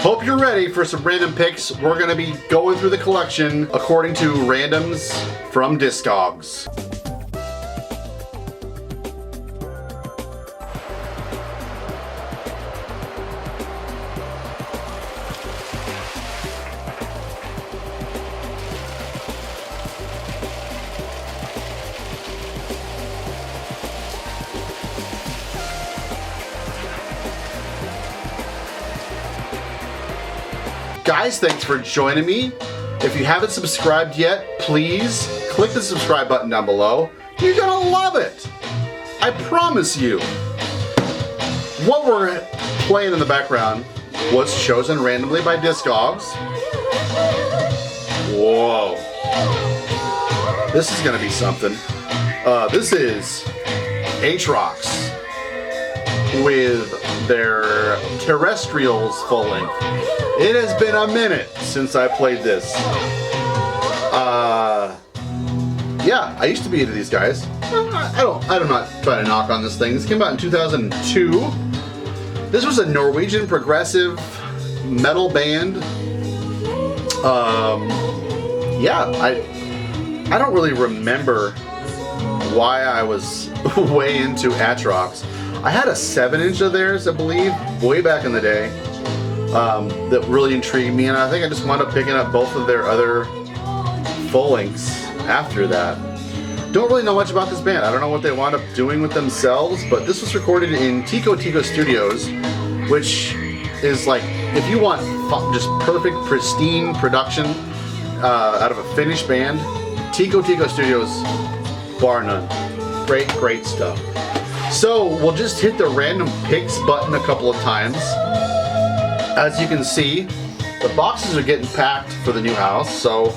Hope you're ready for some random picks. We're gonna be going through the collection according to randoms from Discogs. Guys, thanks for joining me. If you haven't subscribed yet, please click the subscribe button down below. You're gonna love it. I promise you. What we're playing in the background was chosen randomly by Discogs. Whoa. This is gonna be something. This is Aatrox with their Terrestrials full length. It has been a minute since I played this. Yeah, I used to be into these guys. I'm not trying to knock on this thing. This came out in 2002. This was a Norwegian progressive metal band. Yeah, I don't really remember why I was way into Aatrox. I had a 7-inch of theirs, I believe, way back in the day. That really intrigued me, and I think I just wound up picking up both of their other full lengths after that. Don't really know much about this band. I don't know what they wound up doing with themselves, but this was recorded in Tico Studios, which is like, if you want just perfect, pristine production out of a Finnish band, Tico Studios, bar none. Great stuff. So we'll just hit the random picks button a couple of times. As you can see, the boxes are getting packed for the new house, so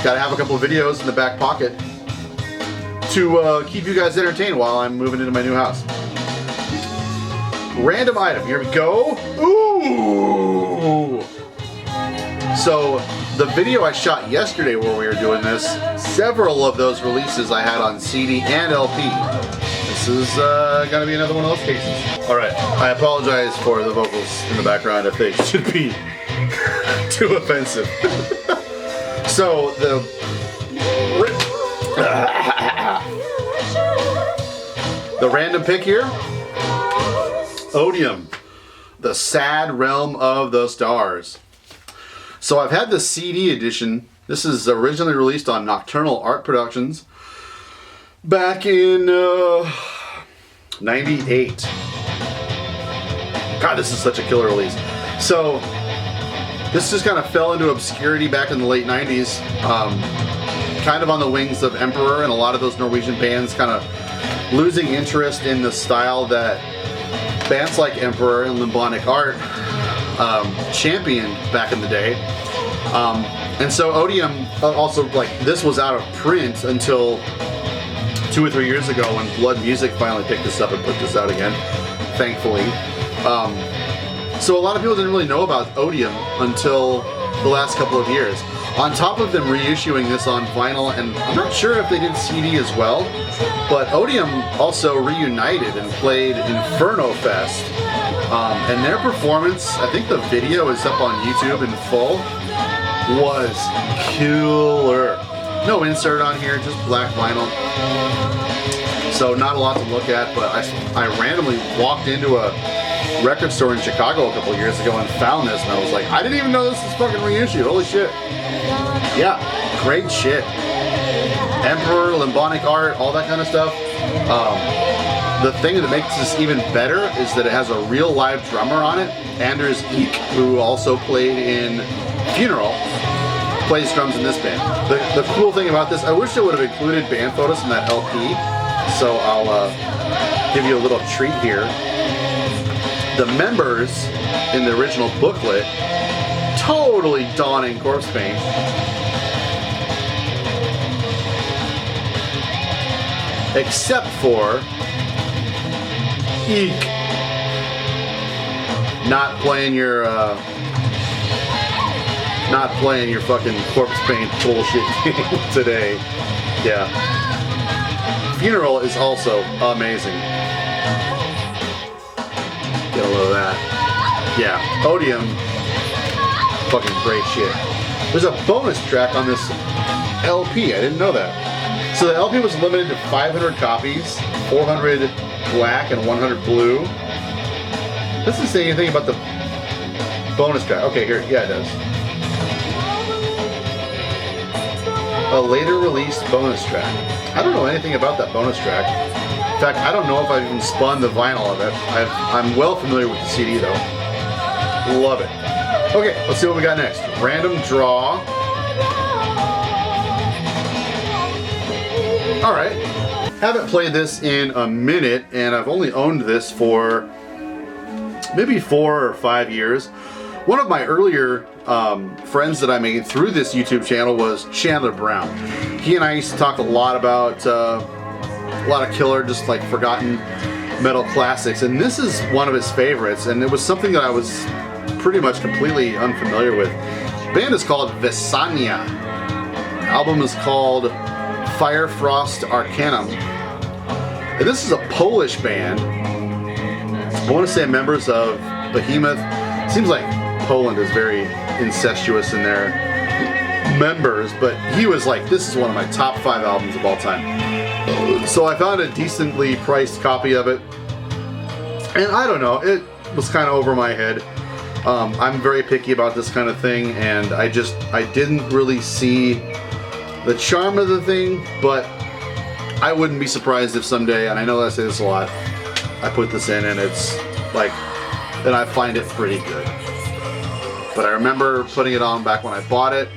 gotta have a couple of videos in the back pocket to keep you guys entertained while I'm moving into my new house. Random item, here we go. Ooh! So, the video I shot yesterday where we were doing this, several of those releases I had on CD and LP. This is gonna be another one of those cases. Alright, I apologize for the vocals in the background if they should be too offensive. So, the random pick here, Odium, the Sad Realm of the Stars. So I've had the CD edition. This is originally released on Nocturnal Art Productions back in 98. God, this is such a killer release. So this just kind of fell into obscurity back in the late 90s, kind of on the wings of Emperor and a lot of those Norwegian bands kind of losing interest in the style that bands like Emperor and Limblonic Art championed back in the day. And so Odium also, like, this was out of print until 2 or 3 years ago when Blood Music finally picked this up and put this out again, thankfully. So a lot of people didn't really know about Odium until the last couple of years. On top of them reissuing this on vinyl, and I'm not sure if they did CD as well, but Odium also reunited and played Inferno Fest. And their performance, I think the video is up on YouTube in full, was killer. No insert on here, just black vinyl. So not a lot to look at, but I randomly walked into a record store in Chicago a couple of years ago and found this, and I was like, I didn't even know this was fucking reissued. Holy shit. Yeah, great shit. Emperor, Limblonic Art, all that kind of stuff. The thing that makes this even better is that it has a real live drummer on it. Anders Eek, who also played in Funeral, plays drums in this band. The cool thing about this, I wish it would have included band photos in that LP, so I'll give you a little treat here. The members in the original booklet, totally donning corpse paint. Except for Eek not playing your fucking corpse paint bullshit game today. Yeah. Funeral is also amazing. Get a load of that. Yeah, Odium, fucking great shit. There's a bonus track on this LP, I didn't know that. So the LP was limited to 500 copies, 400 black and 100 blue. Doesn't say anything about the bonus track. Okay, here, yeah it does. A later released bonus track. I don't know anything about that bonus track. In fact, I don't know if I've even spun the vinyl of it. I'm well familiar with the CD though. Love it. Okay, let's see what we got next. Random draw. Alright. Haven't played this in a minute, and I've only owned this for maybe 4 or 5 years. One of my earlier friends that I made through this YouTube channel was Chandler Brown. He and I used to talk a lot about a lot of killer, just like forgotten metal classics, and this is one of his favorites, and it was something that I was pretty much completely unfamiliar with. The band is called Vesania. The album is called Firefrost Arcanum. And this is a Polish band. I want to say members of Behemoth. Seems like Poland is very incestuous in their members, but he was like, this is one of my top 5 albums of all time. So I found a decently priced copy of it, and I don't know, it was kind of over my head. I'm very picky about this kind of thing, and I didn't really see the charm of the thing, but I wouldn't be surprised if someday, and I know I say this a lot, I put this in and it's like, and I find it pretty good. But I remember putting it on back when I bought it,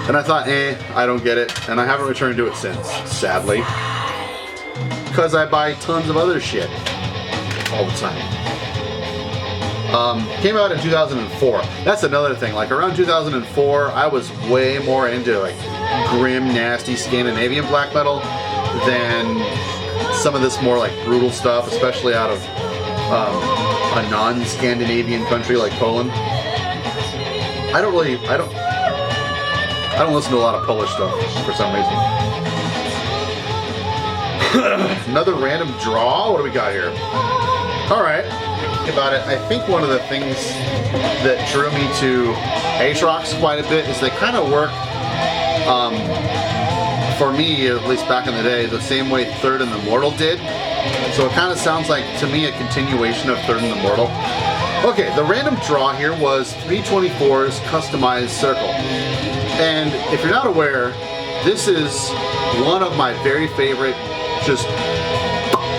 and I thought, I don't get it, and I haven't returned to it since, sadly. Because I buy tons of other shit all the time. Came out in 2004. That's another thing, like around 2004, I was way more into like grim, nasty Scandinavian black metal than some of this more like brutal stuff, especially out of a non-Scandinavian country like Poland. I don't listen to a lot of Polish stuff for some reason. Another random draw. What do we got here? All right. About it, I think one of the things that drew me to Aatrox quite a bit is they kind of work, for me at least back in the day, the same way Third and the Mortal did. So it kind of sounds like to me a continuation of Third and the Mortal. Okay, the random draw here was 324's customized circle, and if you're not aware, this is one of my very favorite just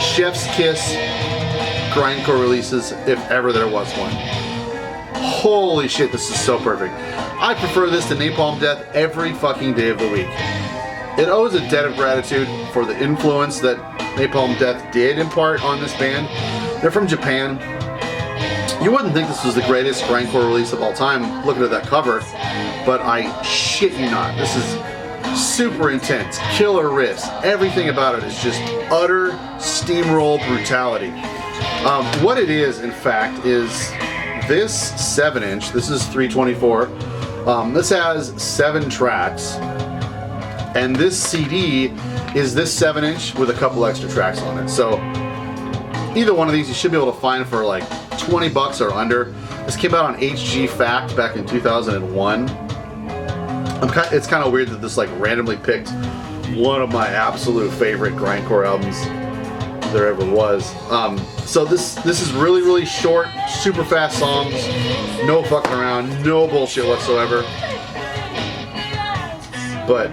chef's kiss grindcore releases, if ever there was one. Holy shit, this is so perfect. I prefer this to Napalm Death every fucking day of the week. It owes a debt of gratitude for the influence that Napalm Death did impart on this band. They're from Japan. You wouldn't think this was the greatest grindcore release of all time looking at that cover, but I shit you not. This is super intense, killer riffs. Everything about it is just utter steamroll brutality. What it is, in fact, is this 7-inch, this is 324, this has 7 tracks, and this CD is this 7-inch with a couple extra tracks on it. So either one of these you should be able to find for like 20 bucks or under. This came out on HG Fact back in 2001. It's kind of weird that this like randomly picked one of my absolute favorite grindcore albums there ever was. So this is really, really short, super fast songs, no fucking around, no bullshit whatsoever. But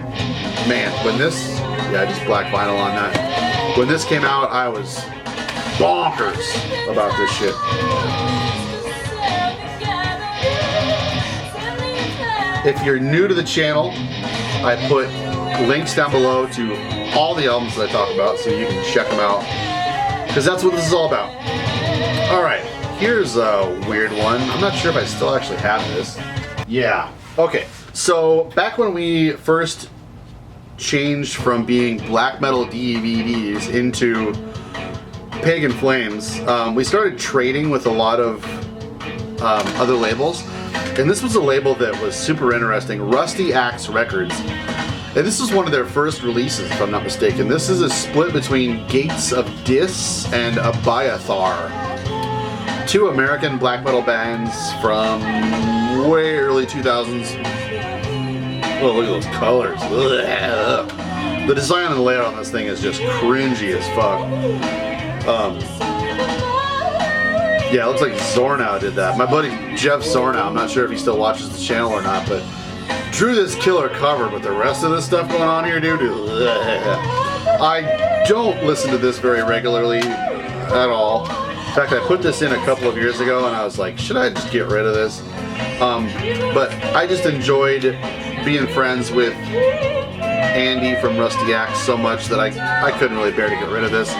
man, when this, yeah, just black vinyl on that. When this came out, I was bonkers about this shit. If you're new to the channel, I put links down below to all the albums that I talk about so you can check them out, because that's what this is all about. Alright, here's a weird one. I'm not sure if I still actually have this. Yeah. Okay, so back when we first changed from being black metal DVDs into Pagan Flames, we started trading with a lot of other labels. And this was a label that was super interesting, Rusty Axe Records. And this is one of their first releases, if I'm not mistaken. This is a split between Gates of Dis and Abiathar. 2 American black metal bands from way early 2000s. Oh, look at those colors. Ugh. The design and the layout on this thing is just cringy as fuck. Yeah, it looks like Zornow did that. My buddy Jeff Zornow, I'm not sure if he still watches the channel or not, but drew this killer cover, but the rest of this stuff going on here, dude, I don't listen to this very regularly at all. In fact, I put this in a couple of years ago and I was like, should I just get rid of this? But I just enjoyed being friends with Andy from Rusty Axe so much that I couldn't really bear to get rid of this.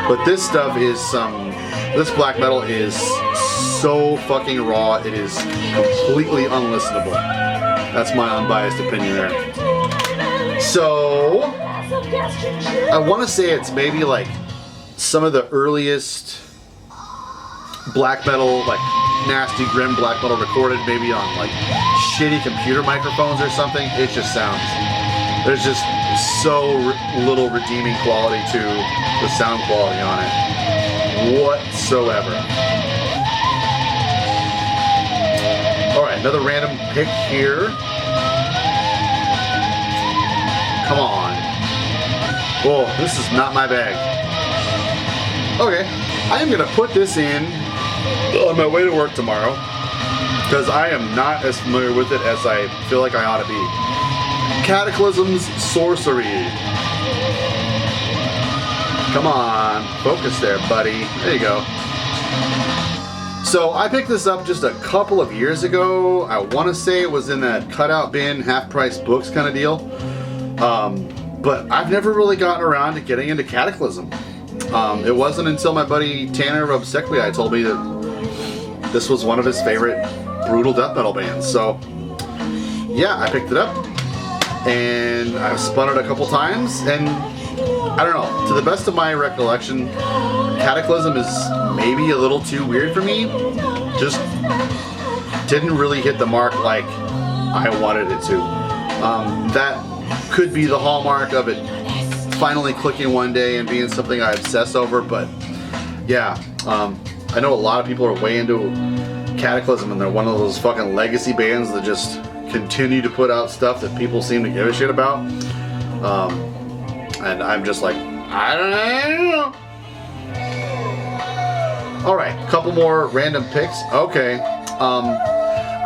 But this stuff is this black metal is so fucking raw, it is completely unlistenable. That's my unbiased opinion there. So, I want to say it's maybe like some of the earliest black metal, like nasty, grim black metal recorded maybe on like shitty computer microphones or something. It just sounds, there's just so little redeeming quality to the sound quality on it whatsoever. Alright, another random pick here. Come on. Whoa, this is not my bag. Okay, I am gonna put this in on my way to work tomorrow because I am not as familiar with it as I feel like I ought to be. Kataclysm's Sorcery. Come on, focus there, buddy. There you go. So I picked this up just a couple of years ago. I want to say it was in that cutout bin, half-price books kind of deal. But I've never really gotten around to getting into Kataclysm. It wasn't until my buddy Tanner of Obsequii told me that this was one of his favorite brutal death metal bands. So yeah, I picked it up and I've spun it a couple times, and I don't know, to the best of my recollection, Kataclysm is maybe a little too weird for me. Just didn't really hit the mark like I wanted it to. That could be the hallmark of it finally clicking one day and being something I obsess over, but yeah, I know a lot of people are way into Kataclysm and they're one of those fucking legacy bands that just continue to put out stuff that people seem to give a shit about. And I'm just like, I don't know. Alright, couple more random picks. Okay.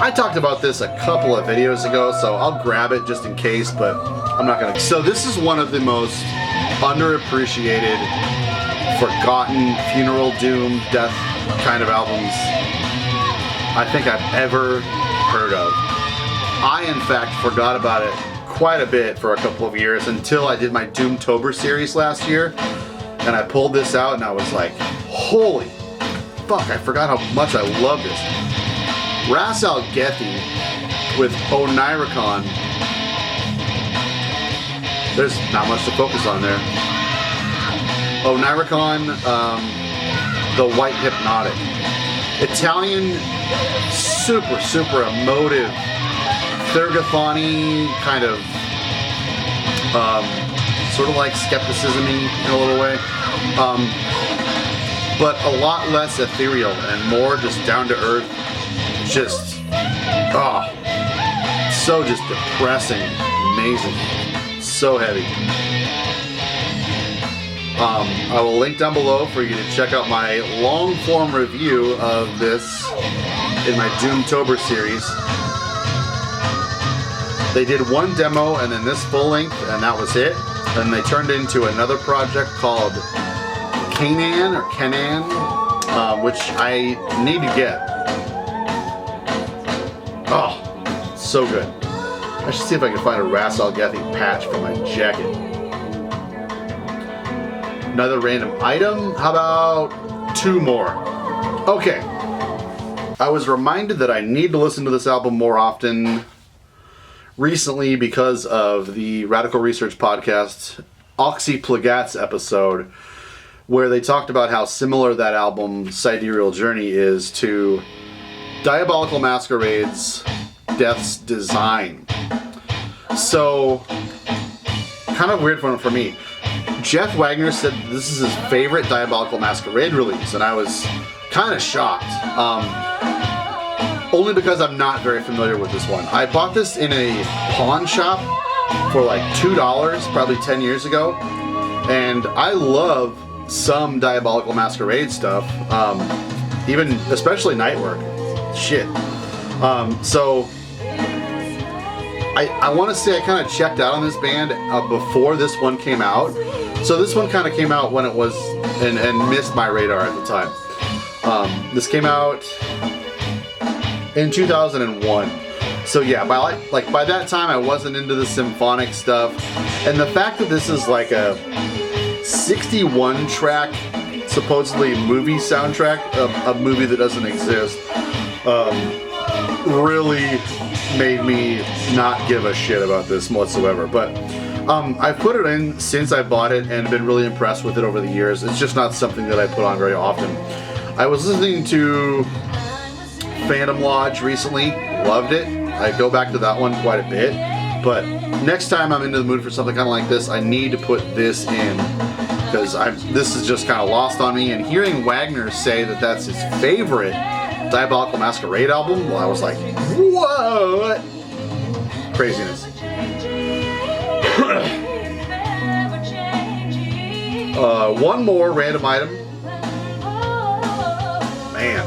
I talked about this a couple of videos ago, so I'll grab it just in case, but I'm not gonna. So this is one of the most underappreciated, forgotten funeral doom death kind of albums I think I've ever heard of. I, in fact, forgot about it quite a bit for a couple of years until I did my Doomtober series last year, and I pulled this out and I was like, holy fuck, I forgot how much I love this. Rassalgethi with Nyrikon. There's not much to focus on there. Nyrikon, the White Hypnotic. Italian, super emotive, Thurgathon-y kind of, sort of like skepticism-y in a little way. But a lot less ethereal and more just down to earth. Just, so just depressing, amazing, so heavy. I will link down below for you to check out my long form review of this in my Doomtober series. They did one demo and then this full length, and that was it. And they turned into another project called Kenan, which I need to get. Oh, so good. I should see if I can find a Rassalgethi patch for my jacket. Another random item. How about 2 more? Okay. I was reminded that I need to listen to this album more often recently because of the Radical Research Podcast Oxy Plagat's episode, where they talked about how similar that album, Sidereal Journey, is to Diabolical Masquerade's Death's Design. So, kind of weird one for me. Jeff Wagner said this is his favorite Diabolical Masquerade release, and I was kind of shocked. Only because I'm not very familiar with this one. I bought this in a pawn shop for like $2 probably 10 years ago, and I love some Diabolical Masquerade stuff, even especially Nightwork. Shit. So I want to say I kind of checked out on this band before this one came out. So this one kind of came out when it was and missed my radar at the time. This came out in 2001. So yeah, by that time I wasn't into the symphonic stuff, and the fact that this is like a 61 track supposedly movie soundtrack of a movie that doesn't exist really made me not give a shit about this whatsoever. But I've put it in since I bought it and been really impressed with it over the years. It's just not something that I put on very often. I was listening to Phantom Lodge recently, loved it. I go back to that one quite a bit, but next time I'm into the mood for something kind of like this, I need to put this in, because this is just kind of lost on me. And hearing Wagner say that that's his favorite Diabolical Masquerade album, well, I was like, what? Craziness. One more random item. Man.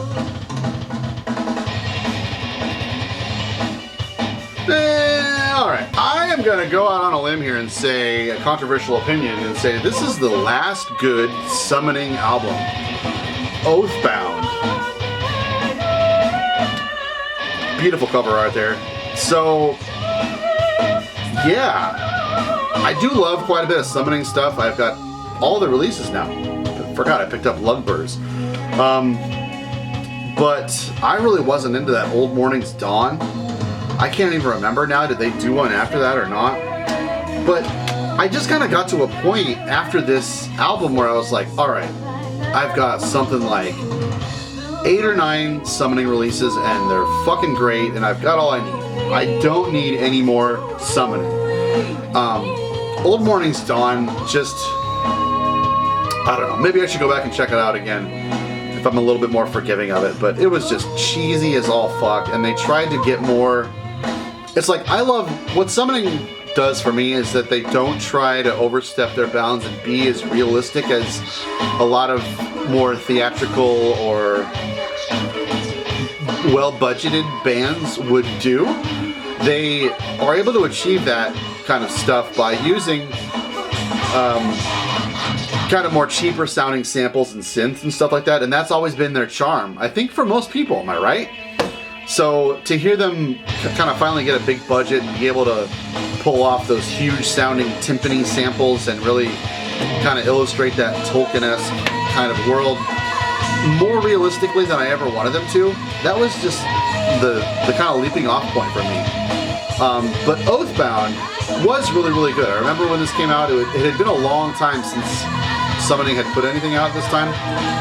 Alright, I am going to go out on a limb here and say a controversial opinion and say this is the last good summoning album. Oathbound. Beautiful cover art there. So, yeah, I do love quite a bit of summoning stuff. I've got all the releases now. I forgot I picked up Lugber's. But I really wasn't into that Old Morning's Dawn. I can't even remember now, did they do one after that or not? But I just kind of got to a point after this album where I was like, alright, I've got something like 8 or 9 summoning releases and they're fucking great and I've got all I need. I don't need any more summoning. Old Morning's Dawn, just, I don't know, maybe I should go back and check it out again if I'm a little bit more forgiving of it, but it was just cheesy as all fuck, and they tried to get more. It's like, I love what summoning does for me is that they don't try to overstep their bounds and be as realistic as a lot of more theatrical or well-budgeted bands would do. They are able to achieve that kind of stuff by using kind of more cheaper sounding samples and synths and stuff like that, and that's always been their charm, I think, for most people. Am I right? So to hear them kind of finally get a big budget and be able to pull off those huge sounding timpani samples and really kind of illustrate that Tolkien-esque kind of world more realistically than I ever wanted them to, that was just the kind of leaping off point for me. But Oathbound was really, really good. I remember when this came out, it had been a long time since Summoning had put anything out this time.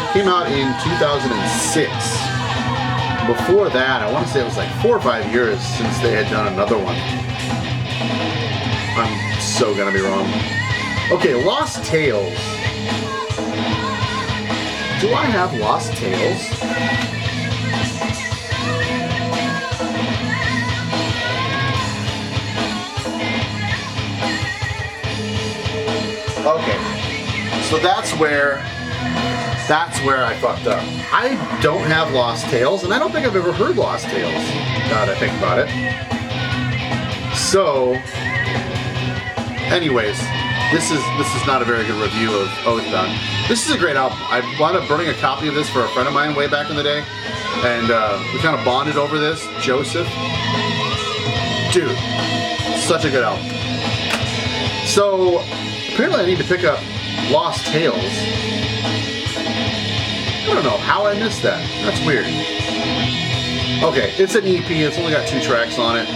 It came out in 2006. Before that, I want to say it was like 4 or 5 years since they had done another one. I'm so gonna be wrong. Okay, Lost Tales. Do I have Lost Tales? Okay, so that's where I fucked up. I don't have Lost Tales, and I don't think I've ever heard Lost Tales, now that I think about it. So, anyways, this is not a very good review of Oathbound. This is a great album. I wound up burning a copy of this for a friend of mine way back in the day, and we kind of bonded over this, Joseph. Dude, such a good album. So, apparently I need to pick up Lost Tales. I don't know how I missed that. That's weird. Okay, it's an EP. It's only got 2 tracks on it.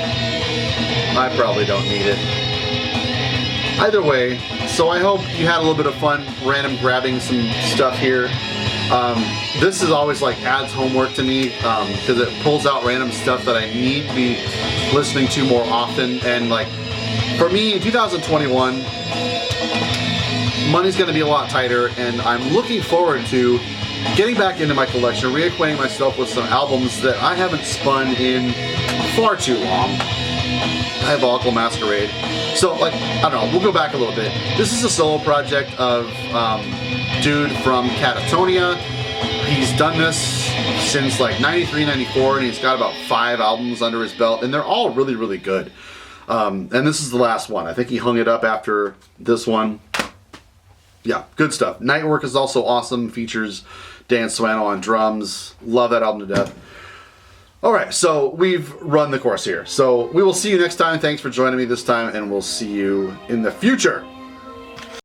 I probably don't need it. Either way, so I hope you had a little bit of fun random grabbing some stuff here. This is always like adds homework to me because it pulls out random stuff that I need to be listening to more often. And like for me in 2021, money's going to be a lot tighter, and I'm looking forward to getting back into my collection, reacquainting myself with some albums that I haven't spun in far too long. Diabolical Masquerade. So, like, I don't know, we'll go back a little bit. This is a solo project of dude from Catatonia. He's done this since like 93, 94, and he's got about 5 albums under his belt, and they're all really, really good. And this is the last one. I think he hung it up after this one. Yeah, good stuff. Nightwork is also awesome. Features Dan Swano on drums. Love that album to death. All right, so we've run the course here. So we will see you next time. Thanks for joining me this time, and we'll see you in the future.